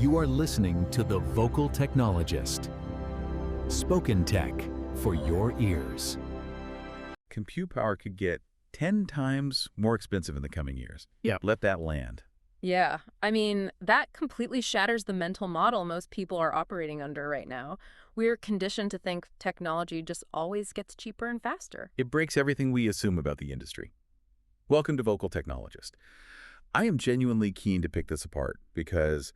You are listening to The Vocal Technologist. Spoken tech for your ears. Compute power could get 10 times more expensive in the coming years. Yeah. Let that land. Yeah, I mean, that completely shatters the mental model most people are operating under right now. We're conditioned to think technology just always gets cheaper and faster. It breaks everything we assume about the industry. Welcome to Vocal Technologist. I am genuinely keen to pick this apart because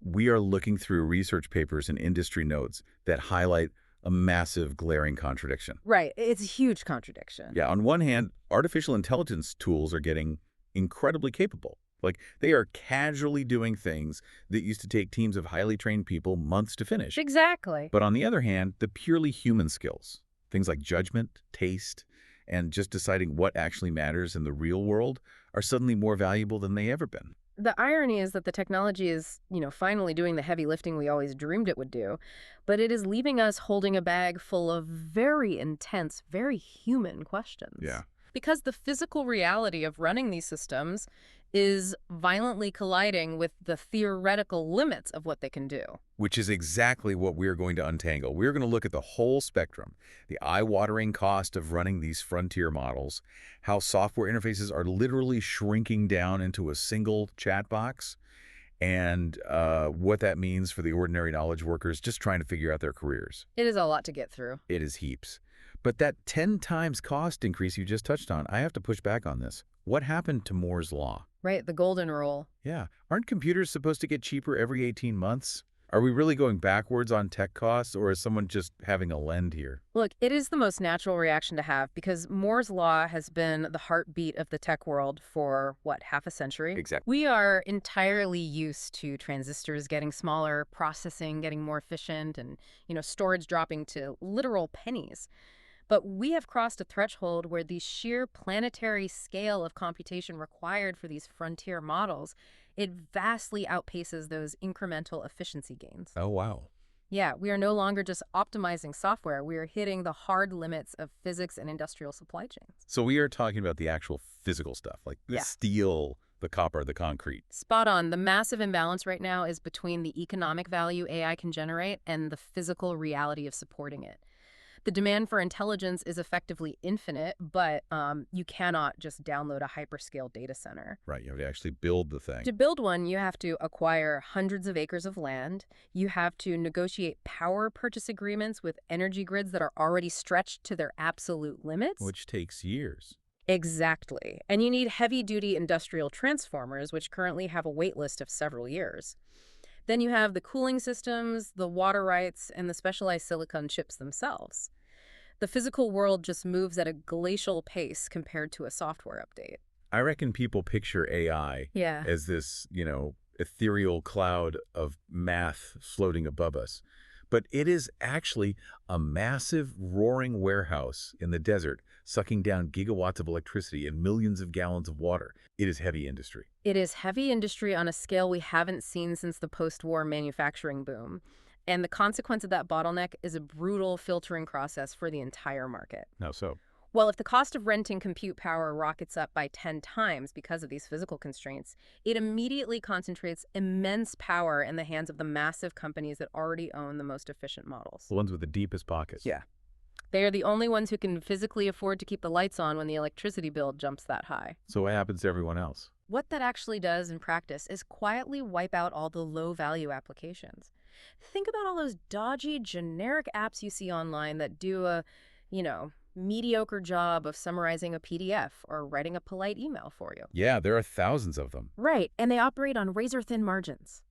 we are looking through research papers and industry notes that highlight a massive glaring contradiction. Right, it's a huge contradiction. Yeah, on one hand, artificial intelligence tools are getting incredibly capable. Like, they are casually doing things that used to take teams of highly trained people months to finish. Exactly. But on the other hand, the purely human skills, things like judgment, taste, and just deciding what actually matters in the real world are suddenly more valuable than they ever been. The irony is that the technology is, finally doing the heavy lifting we always dreamed it would do, but it is leaving us holding a bag full of very intense, very human questions. Yeah. Because the physical reality of running these systems is violently colliding with the theoretical limits of what they can do. Which is exactly what we're going to untangle. We're going to look at the whole spectrum, the eye-watering cost of running these frontier models, how software interfaces are literally shrinking down into a single chat box, and what that means for the ordinary knowledge workers just trying to figure out their careers. It is a lot to get through. It is heaps. But that 10 times cost increase you just touched on, I have to push back on this. What happened to Moore's Law? Right, the golden rule. Yeah. Aren't computers supposed to get cheaper every 18 months? Are we really going backwards on tech costs, or is someone just having a lend here? Look, it is the most natural reaction to have because Moore's Law has been the heartbeat of the tech world for, half a century? Exactly. We are entirely used to transistors getting smaller, processing getting more efficient, and, storage dropping to literal pennies. But we have crossed a threshold where the sheer planetary scale of computation required for these frontier models, it vastly outpaces those incremental efficiency gains. Oh, wow. Yeah, we are no longer just optimizing software. We are hitting the hard limits of physics and industrial supply chains. So we are talking about the actual physical stuff, like the steel, the copper, the concrete. Spot on. The massive imbalance right now is between the economic value AI can generate and the physical reality of supporting it. The demand for intelligence is effectively infinite, but you cannot just download a hyperscale data center. Right, you have to actually build the thing. To build one, you have to acquire hundreds of acres of land. You have to negotiate power purchase agreements with energy grids that are already stretched to their absolute limits. Which takes years. Exactly. And you need heavy-duty industrial transformers, which currently have a wait list of several years. Then you have the cooling systems, the water rights, and the specialized silicon chips themselves. The physical world just moves at a glacial pace compared to a software update. I reckon people picture AI as this, ethereal cloud of math floating above us. But it is actually a massive, roaring warehouse in the desert, sucking down gigawatts of electricity and millions of gallons of water. It is heavy industry. It is heavy industry on a scale we haven't seen since the post-war manufacturing boom. And the consequence of that bottleneck is a brutal filtering process for the entire market. How so? Well, if the cost of renting compute power rockets up by 10 times because of these physical constraints, it immediately concentrates immense power in the hands of the massive companies that already own the most efficient models. The ones with the deepest pockets. Yeah. They are the only ones who can physically afford to keep the lights on when the electricity bill jumps that high. So what happens to everyone else? What that actually does in practice is quietly wipe out all the low-value applications. Think about all those dodgy, generic apps you see online that do a, mediocre job of summarizing a PDF or writing a polite email for you. Yeah, there are thousands of them. Right, and they operate on razor-thin margins.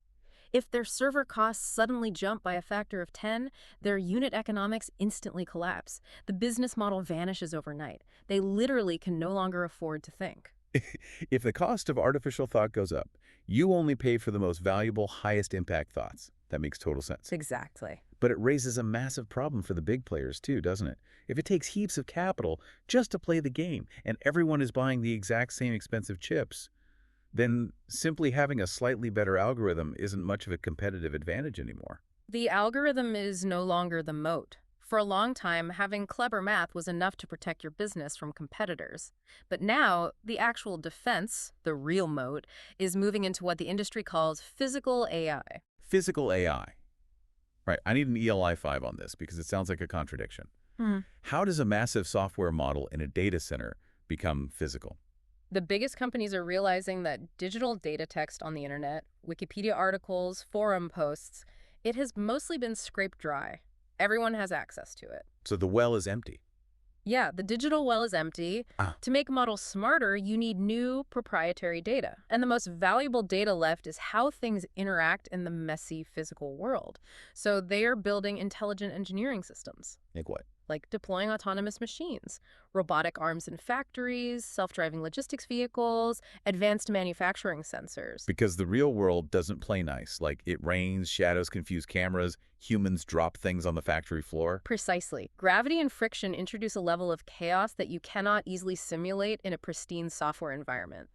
If their server costs suddenly jump by a factor of 10, their unit economics instantly collapse. The business model vanishes overnight. They literally can no longer afford to think. If the cost of artificial thought goes up, you only pay for the most valuable, highest impact thoughts. That makes total sense. Exactly. But it raises a massive problem for the big players too, doesn't it? If it takes heaps of capital just to play the game, and everyone is buying the exact same expensive chips, then simply having a slightly better algorithm isn't much of a competitive advantage anymore. The algorithm is no longer the moat. For a long time, having clever math was enough to protect your business from competitors. But now, the actual defense, the real moat, is moving into what the industry calls physical AI. Physical AI. Right, I need an ELI 5 on this because it sounds like a contradiction. How does a massive software model in a data center become physical? The biggest companies are realizing that digital data text on the internet, Wikipedia articles, forum posts, it has mostly been scraped dry. Everyone has access to it. So the well is empty. Yeah, the digital well is empty. Ah. To make models smarter, you need new proprietary data. And the most valuable data left is how things interact in the messy physical world. So they are building intelligent engineering systems, Like what? like deploying autonomous machines, robotic arms in factories, self-driving logistics vehicles, advanced manufacturing sensors. Because the real world doesn't play nice. Like it rains, shadows confuse cameras, humans drop things on the factory floor. Precisely. Gravity and friction introduce a level of chaos that you cannot easily simulate in a pristine software environment.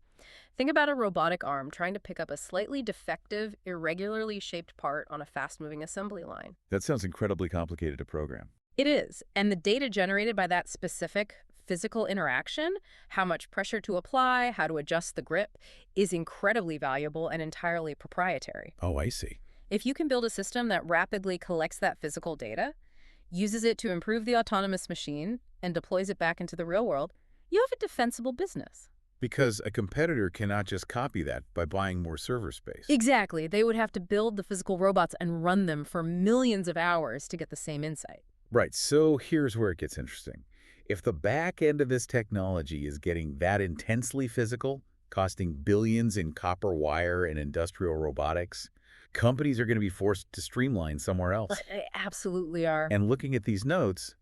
Think about a robotic arm trying to pick up a slightly defective, irregularly shaped part on a fast-moving assembly line. That sounds incredibly complicated to program. It is, and the data generated by that specific physical interaction, how much pressure to apply, how to adjust the grip, is incredibly valuable and entirely proprietary. Oh, I see. If you can build a system that rapidly collects that physical data, uses it to improve the autonomous machine, and deploys it back into the real world, you have a defensible business. Because a competitor cannot just copy that by buying more server space. Exactly. They would have to build the physical robots and run them for millions of hours to get the same insight. Right, so here's where it gets interesting. If the back end of this technology is getting that intensely physical, costing billions in copper wire and industrial robotics, companies are going to be forced to streamline somewhere else. They absolutely are. And looking at these notes,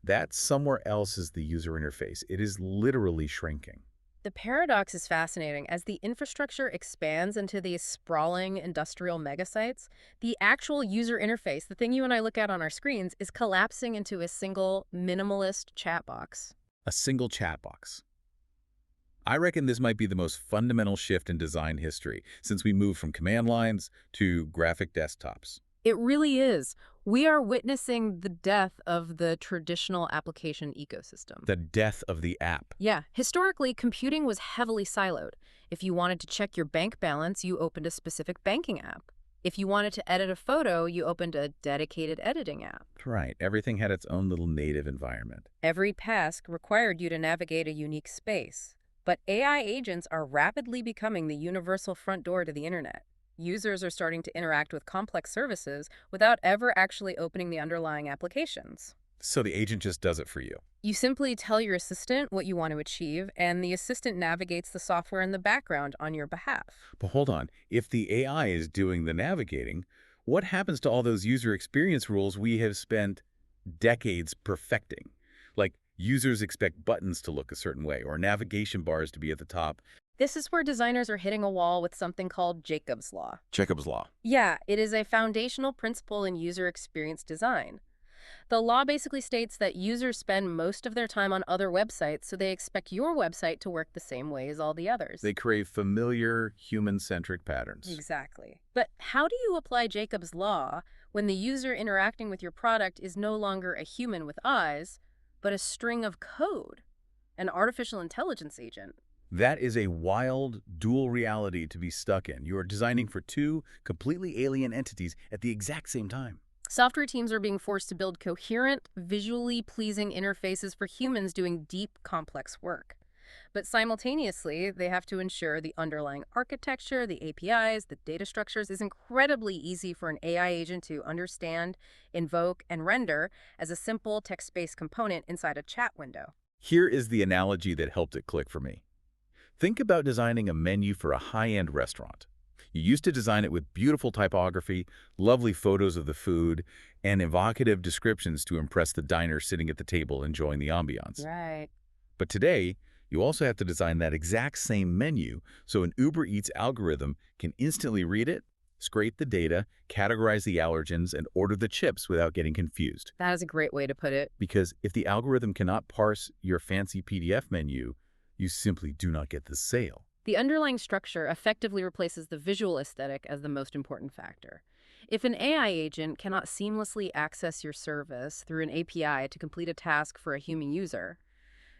that somewhere else is the user interface. It is literally shrinking. The paradox is fascinating. As the infrastructure expands into these sprawling industrial megasites, the actual user interface, the thing you and I look at on our screens, is collapsing into a single minimalist chat box. A single chat box. I reckon this might be the most fundamental shift in design history since we moved from command lines to graphic desktops. It really is. We are witnessing the death of the traditional application ecosystem. The death of the app. Yeah, historically, computing was heavily siloed. If you wanted to check your bank balance, you opened a specific banking app. If you wanted to edit a photo, you opened a dedicated editing app. Right, everything had its own little native environment. Every task required you to navigate a unique space. But AI agents are rapidly becoming the universal front door to the internet. Users are starting to interact with complex services without ever actually opening the underlying applications. So the agent just does it for you. You simply tell your assistant what you want to achieve, and the assistant navigates the software in the background on your behalf. But hold on, if the AI is doing the navigating, what happens to all those user experience rules we have spent decades perfecting? Like, users expect buttons to look a certain way or navigation bars to be at the top. This is where designers are hitting a wall with something called Jacob's Law. Jacob's Law. Yeah, it is a foundational principle in user experience design. The law basically states that users spend most of their time on other websites, so they expect your website to work the same way as all the others. They crave familiar, human-centric patterns. Exactly. But how do you apply Jacob's Law when the user interacting with your product is no longer a human with eyes, but a string of code, an artificial intelligence agent? That is a wild, dual reality to be stuck in. You are designing for two completely alien entities at the exact same time. Software teams are being forced to build coherent, visually pleasing interfaces for humans doing deep, complex work. But simultaneously, they have to ensure the underlying architecture, the APIs, the data structures is incredibly easy for an AI agent to understand, invoke, and render as a simple text-based component inside a chat window. Here is the analogy that helped it click for me. Think about designing a menu for a high-end restaurant. You used to design it with beautiful typography, lovely photos of the food, and evocative descriptions to impress the diner sitting at the table enjoying the ambiance. Right. But today, you also have to design that exact same menu so an Uber Eats algorithm can instantly read it, scrape the data, categorize the allergens, and order the chips without getting confused. That is a great way to put it. Because if the algorithm cannot parse your fancy PDF menu, you simply do not get the sale. The underlying structure effectively replaces the visual aesthetic as the most important factor. If an AI agent cannot seamlessly access your service through an API to complete a task for a human user,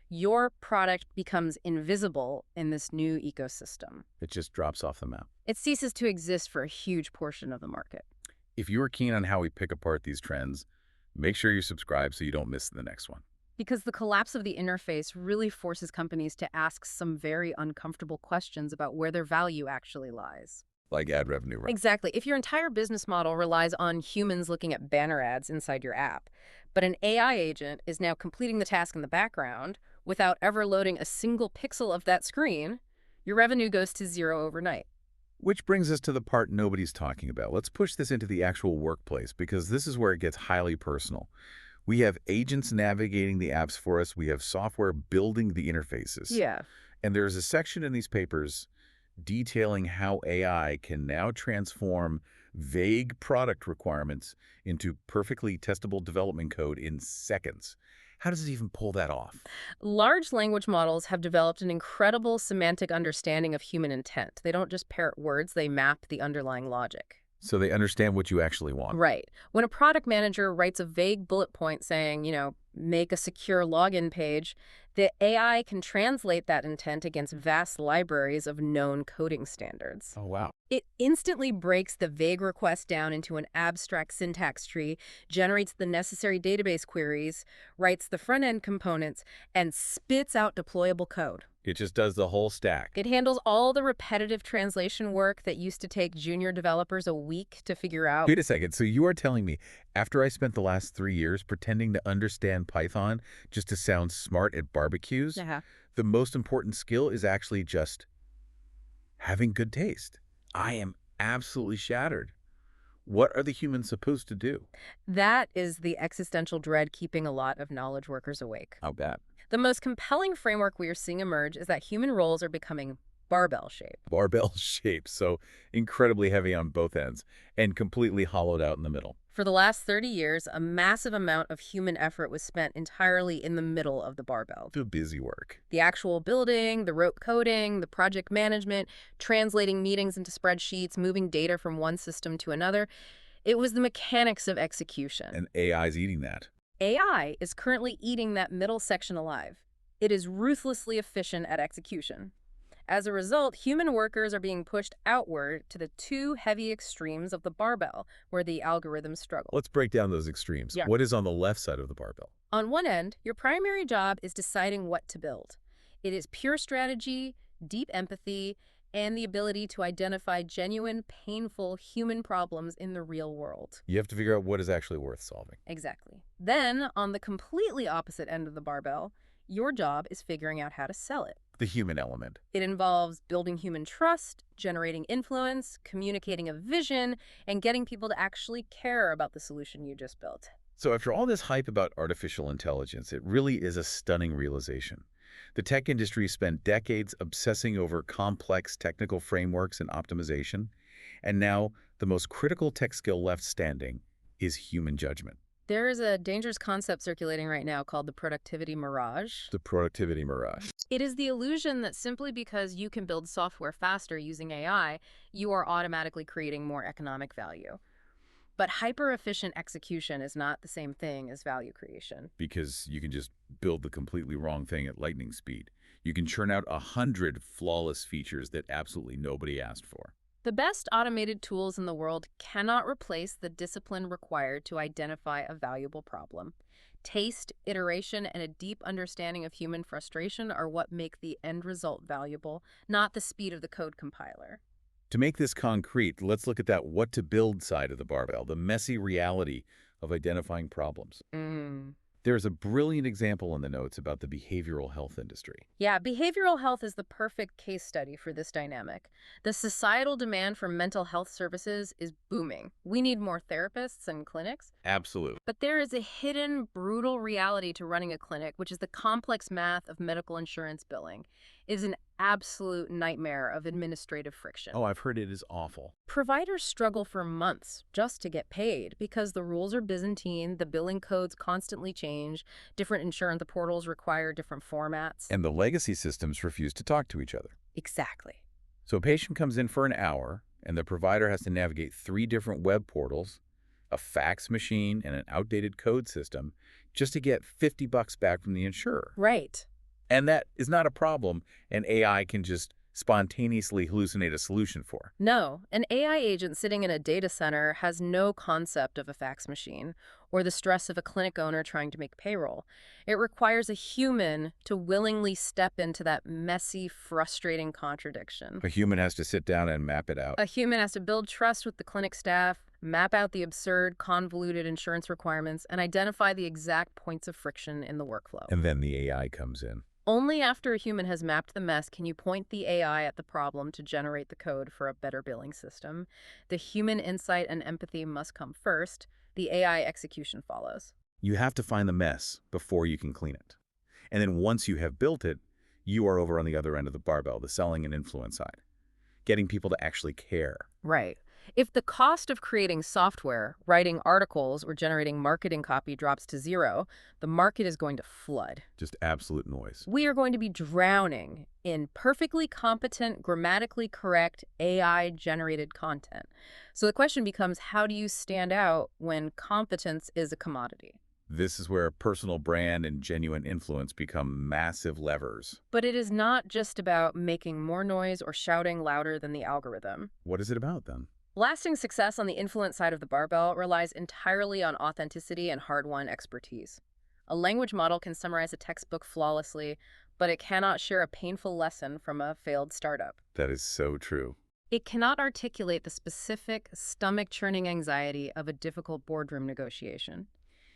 your product becomes invisible in this new ecosystem. It just drops off the map. It ceases to exist for a huge portion of the market. If you are keen on how we pick apart these trends, make sure you subscribe so you don't miss the next one. Because the collapse of the interface really forces companies to ask some very uncomfortable questions about where their value actually lies. Like ad revenue, right? Exactly. If your entire business model relies on humans looking at banner ads inside your app, but an AI agent is now completing the task in the background without ever loading a single pixel of that screen, your revenue goes to zero overnight. Which brings us to the part nobody's talking about. Let's push this into the actual workplace because this is where it gets highly personal. We have agents navigating the apps for us. We have software building the interfaces. Yeah. And there's a section in these papers detailing how AI can now transform vague product requirements into perfectly testable development code in seconds. How does it even pull that off? Large language models have developed an incredible semantic understanding of human intent. They don't just parrot words, they map the underlying logic. So they understand what you actually want. Right. When a product manager writes a vague bullet point saying, make a secure login page, the AI can translate that intent against vast libraries of known coding standards. Oh, wow. It instantly breaks the vague request down into an abstract syntax tree, generates the necessary database queries, writes the front-end components, and spits out deployable code. It just does the whole stack. It handles all the repetitive translation work that used to take junior developers a week to figure out. Wait a second. So you are telling me after I spent the last 3 years pretending to understand Python just to sound smart at barbecues, the most important skill is actually just having good taste? I am absolutely shattered. What are the humans supposed to do? That is the existential dread keeping a lot of knowledge workers awake. How bad? The most compelling framework we are seeing emerge is that human roles are becoming barbell shaped. Barbell shape, so incredibly heavy on both ends and completely hollowed out in the middle. For the last 30 years, a massive amount of human effort was spent entirely in the middle of the barbell. The busy work. The actual building, the rote coding, the project management, translating meetings into spreadsheets, moving data from one system to another. It was the mechanics of execution. And AI's eating that. AI is currently eating that middle section alive. It is ruthlessly efficient at execution. As a result, human workers are being pushed outward to the two heavy extremes of the barbell, where the algorithms struggle. Let's break down those extremes. Yeah. What is on the left side of the barbell? On one end, your primary job is deciding what to build. It is pure strategy, deep empathy, and the ability to identify genuine, painful human problems in the real world. You have to figure out what is actually worth solving. Exactly. Then, on the completely opposite end of the barbell, your job is figuring out how to sell it. The human element. It involves building human trust, generating influence, communicating a vision, and getting people to actually care about the solution you just built. So after all this hype about artificial intelligence, it really is a stunning realization. The tech industry spent decades obsessing over complex technical frameworks and optimization, and now the most critical tech skill left standing is human judgment. There is a dangerous concept circulating right now called the productivity mirage. The productivity mirage. It is the illusion that simply because you can build software faster using AI, you are automatically creating more economic value. But hyper-efficient execution is not the same thing as value creation. Because you can just build the completely wrong thing at lightning speed. You can churn out 100 flawless features that absolutely nobody asked for. The best automated tools in the world cannot replace the discipline required to identify a valuable problem. Taste, iteration, and a deep understanding of human frustration are what make the end result valuable, not the speed of the code compiler. To make this concrete, let's look at that what to build side of the barbell, the messy reality of identifying problems. There's a brilliant example in the notes about the behavioral health industry. Yeah, behavioral health is the perfect case study for this dynamic. The societal demand for mental health services is booming. We need more therapists and clinics. Absolutely. But there is a hidden, brutal reality to running a clinic, which is the complex math of medical insurance billing. It is an absolute nightmare of administrative friction. Oh, I've heard it is awful. Providers struggle for months just to get paid because the rules are Byzantine, the billing codes constantly change, different insurance portals require different formats. And the legacy systems refuse to talk to each other. Exactly. So a patient comes in for an hour, And the provider has to navigate 3 different web portals, a fax machine, and an outdated code system just to get $50 back from the insurer. Right. And that is not a problem an AI can just spontaneously hallucinate a solution for. No, an AI agent sitting in a data center has no concept of a fax machine or the stress of a clinic owner trying to make payroll. It requires a human to willingly step into that messy, frustrating contradiction. A human has to sit down and map it out. A human has to build trust with the clinic staff, map out the absurd, convoluted insurance requirements, and identify the exact points of friction in the workflow. And then the AI comes in. Only after a human has mapped the mess can you point the AI at the problem to generate the code for a better billing system. The human insight and empathy must come first. The AI execution follows. You have to find the mess before you can clean it. And then once you have built it, you are over on the other end of the barbell, the selling and influence side, getting people to actually care. Right. If the cost of creating software, writing articles, or generating marketing copy drops to zero, the market is going to flood. Just absolute noise. We are going to be drowning in perfectly competent, grammatically correct, AI-generated content. So the question becomes, how do you stand out when competence is a commodity? This is where personal brand and genuine influence become massive levers. But it is not just about making more noise or shouting louder than the algorithm. What is it about then? Lasting success on the influence side of the barbell relies entirely on authenticity and hard-won expertise. A language model can summarize a textbook flawlessly, but it cannot share a painful lesson from a failed startup. That is so true. It cannot articulate the specific, stomach-churning anxiety of a difficult boardroom negotiation.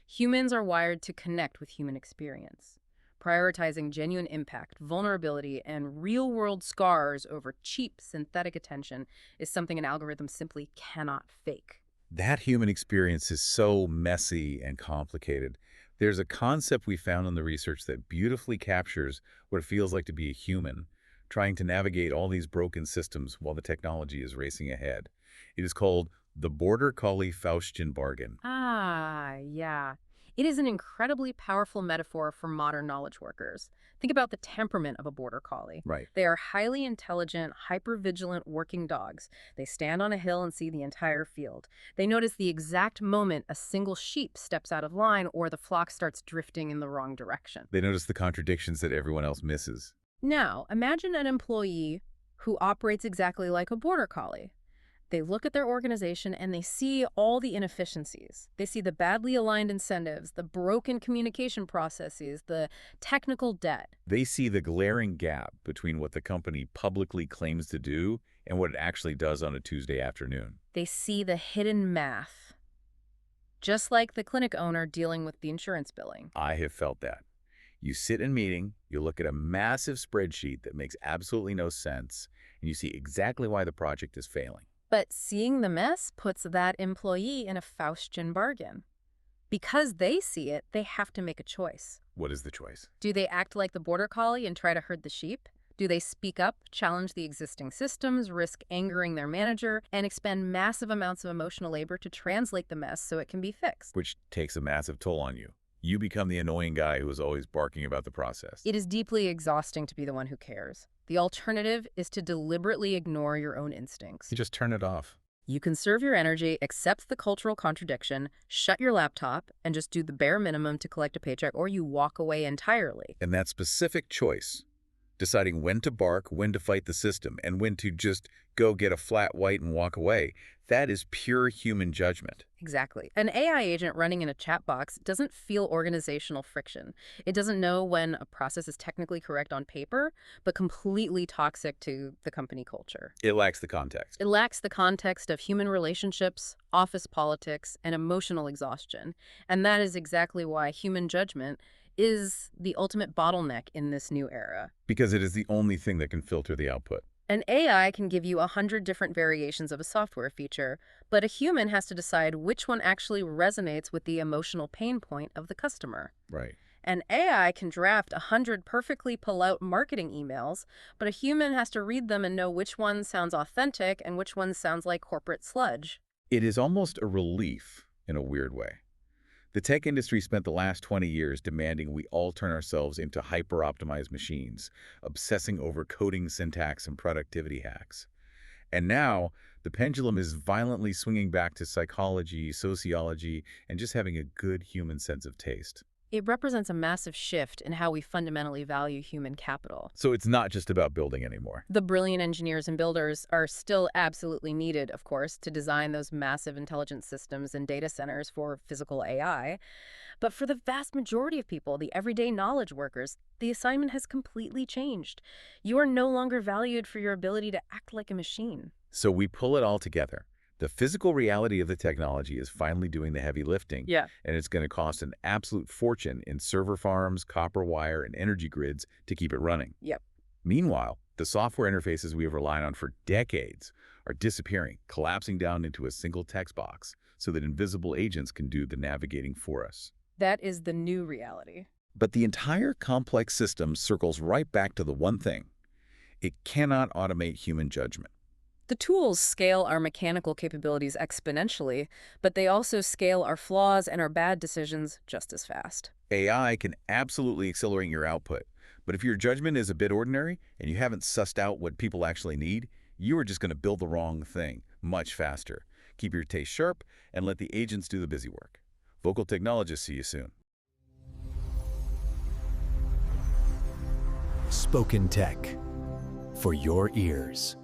Humans are wired to connect with human experience. Prioritizing genuine impact, vulnerability, and real-world scars over cheap synthetic attention is something an algorithm simply cannot fake. That human experience is so messy and complicated. There's a concept we found in the research that beautifully captures what it feels like to be a human, trying to navigate all these broken systems while the technology is racing ahead. It is called the Border Collie Faustian bargain. Ah, yeah. It is an incredibly powerful metaphor for modern knowledge workers. Think about the temperament of a border collie. Right. They are highly intelligent, hyper-vigilant working dogs. They stand on a hill and see the entire field. They notice the exact moment a single sheep steps out of line or the flock starts drifting in the wrong direction. They notice the contradictions that everyone else misses. Now, imagine an employee who operates exactly like a border collie. They look at their organization and they see all the inefficiencies. They see the badly aligned incentives, the broken communication processes, the technical debt. They see the glaring gap between what the company publicly claims to do and what it actually does on a Tuesday afternoon. They see the hidden math. Just like the clinic owner dealing with the insurance billing. I have felt that. You sit in meeting, you look at a massive spreadsheet that makes absolutely no sense, and you see exactly why the project is failing. But seeing the mess puts that employee in a Faustian bargain. Because they see it, they have to make a choice. What is the choice? Do they act like the border collie and try to herd the sheep? Do they speak up, challenge the existing systems, risk angering their manager, and expend massive amounts of emotional labor to translate the mess so it can be fixed? Which takes a massive toll on you. You become the annoying guy who is always barking about the process. It is deeply exhausting to be the one who cares. The alternative is to deliberately ignore your own instincts. You just turn it off. You conserve your energy, accept the cultural contradiction, shut your laptop, and just do the bare minimum to collect a paycheck, or you walk away entirely. And that specific choice, deciding when to bark, when to fight the system, and when to just go get a flat white and walk away, that is pure human judgment. Exactly. An AI agent running in a chat box doesn't feel organizational friction. It doesn't know when a process is technically correct on paper, but completely toxic to the company culture. It lacks the context. It lacks the context of human relationships, office politics, and emotional exhaustion. And that is exactly why human judgment is the ultimate bottleneck in this new era. Because it is the only thing that can filter the output. An AI can give you 100 different variations of a software feature, but a human has to decide which one actually resonates with the emotional pain point of the customer. Right. An AI can draft 100 perfectly polite marketing emails, but a human has to read them and know which one sounds authentic and which one sounds like corporate sludge. It is almost a relief in a weird way. The tech industry spent the last 20 years demanding we all turn ourselves into hyper-optimized machines, obsessing over coding syntax and productivity hacks. And now, The pendulum is violently swinging back to psychology, sociology, and just having a good human sense of taste. It represents a massive shift in how we fundamentally value human capital. So it's not just about building anymore. The brilliant engineers and builders are still absolutely needed, of course, to design those massive intelligence systems and data centers for physical AI. But for the vast majority of people, the everyday knowledge workers, the assignment has completely changed. You are no longer valued for your ability to act like a machine. So we pull it all together. The physical reality of the technology is finally doing the heavy lifting, Yeah. and it's going to cost an absolute fortune in server farms, copper wire, and energy grids to keep it running. Yep. Meanwhile, the software interfaces we have relied on for decades are disappearing, collapsing down into a single text box so that invisible agents can do the navigating for us. That is the new reality. But the entire complex system circles right back to the one thing. It cannot automate human judgment. The tools scale our mechanical capabilities exponentially, but they also scale our flaws and our bad decisions just as fast. AI can absolutely accelerate your output, but if your judgment is a bit ordinary and you haven't sussed out what people actually need, you are just going to build the wrong thing much faster. Keep your taste sharp and let the agents do the busy work. Vocal Technologists, see you soon. Spoken Tech for your ears.